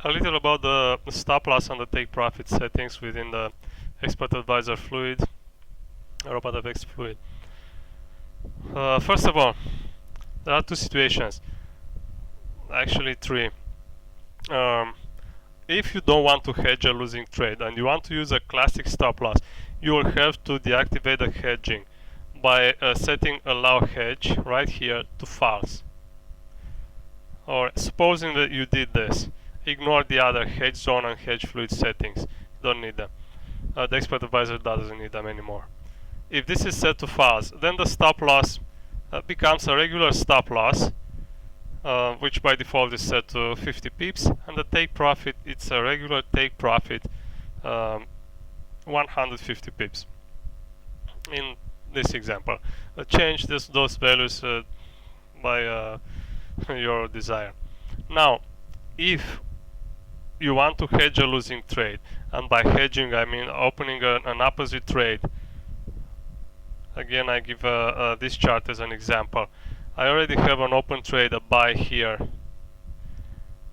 a little about the stop loss and the take profit settings within the Expert Advisor fluid, RobotFX fluid. First of all, there are two situations, actually three. If you don't want to hedge a losing trade and you want to use a classic stop loss, you will have to deactivate the hedging by setting allow hedge right here to false. Or supposing that you did this, ignore the other hedge zone and hedge fluid settings. Don't need them. The Expert Advisor doesn't need them anymore. If this is set to false, then the stop loss becomes a regular stop loss, which by default is set to 50 pips, and the take profit, it's a regular take profit, 150 pips. In this example, change those values by your desire. Now, if you want to hedge a losing trade, and by hedging I mean opening an opposite trade. Again, I give this chart as an example. I already have an open trade, a buy here.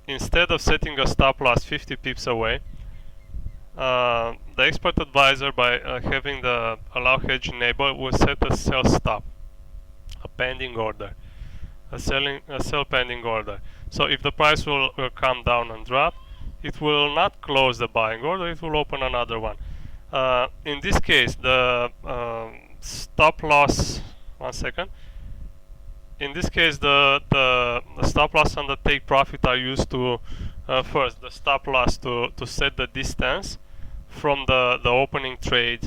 Instead of setting a stop loss 50 pips away, the Expert Advisor, by having the allow hedge enabled, will set a sell stop, a pending order, a sell pending order. So if the price will come down and drop, it will not close the buying order, it will open another one. In this case, the stop loss, one second. In this case, the stop loss and the take profit are used to, first, the stop loss to set the distance from the opening trade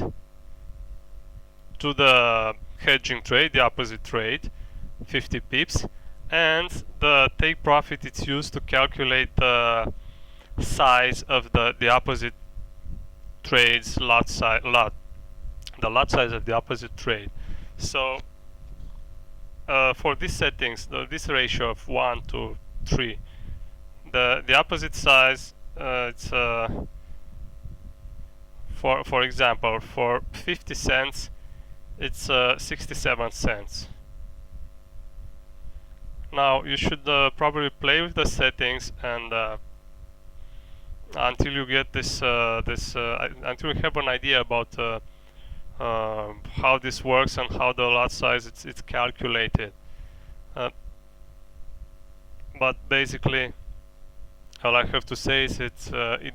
to the hedging trade, the opposite trade, 50 pips, and the take profit it's used to calculate the size of the opposite trade's the lot size of the opposite trade. So for these settings, this ratio of 1 to 3, the opposite size, it's for example, for 50 cents it's 67 cents. Now you should probably play with the settings and until you get this until you have an idea about how this works and how the lot size it's calculated. But basically, all I have to say is it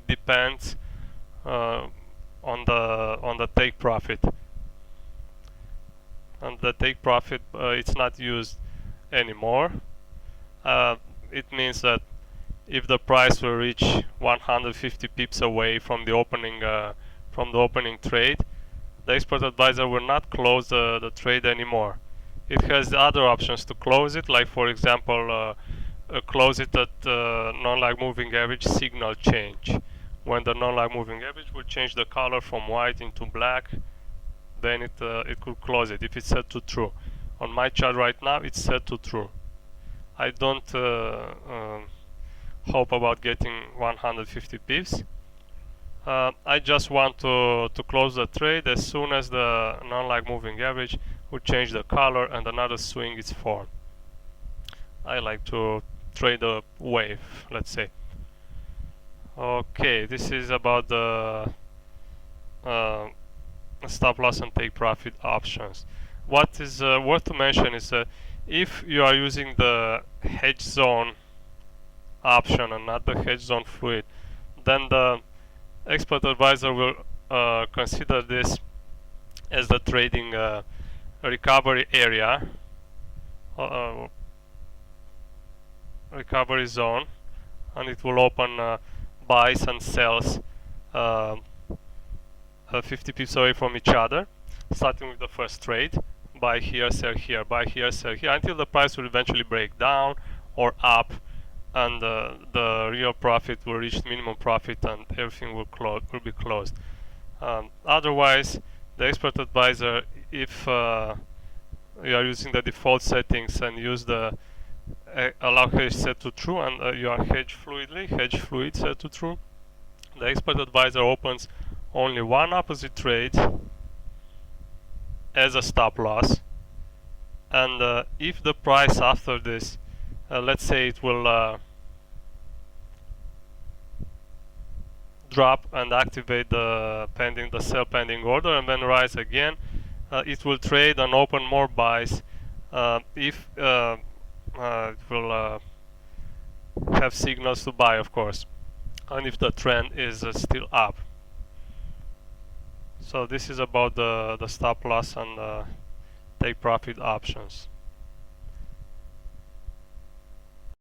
depends on the take profit, and the take profit it's not used anymore. It means that if the price will reach 150 pips away from the opening trade, the Expert Advisor will not close the trade anymore. It has other options to close it, like for example close it at non-lag moving average signal change. When the non-lag moving average will change the color from white into black, then it could close it if it's set to true. On my chart right now it's set to true. I don't hope about getting 150 pips. I just want to close the trade as soon as the non-lag moving average will change the color and another swing is formed. I like to trade a wave, let's say. Okay, this is about the stop loss and take profit options. What is worth to mention is that if you are using the hedge zone option and not the hedge zone fluid, then the Expert Advisor will consider this as the trading recovery area, recovery zone, and it will open buys and sells 50 pips away from each other, starting with the first trade, buy here, sell here, buy here, sell here, until the price will eventually break down or up, and the real profit will reach minimum profit and everything will be closed. Otherwise, the Expert Advisor, if you are using the default settings and use the allow hedge set to true and you are hedge fluid set to true, the Expert Advisor opens only one opposite trade as a stop loss, and if the price after this, let's say it will drop and activate the sell pending order, and then rise again. It will trade and open more buys if it will have signals to buy, of course, and if the trend is still up. So this is about the stop loss and take profit options.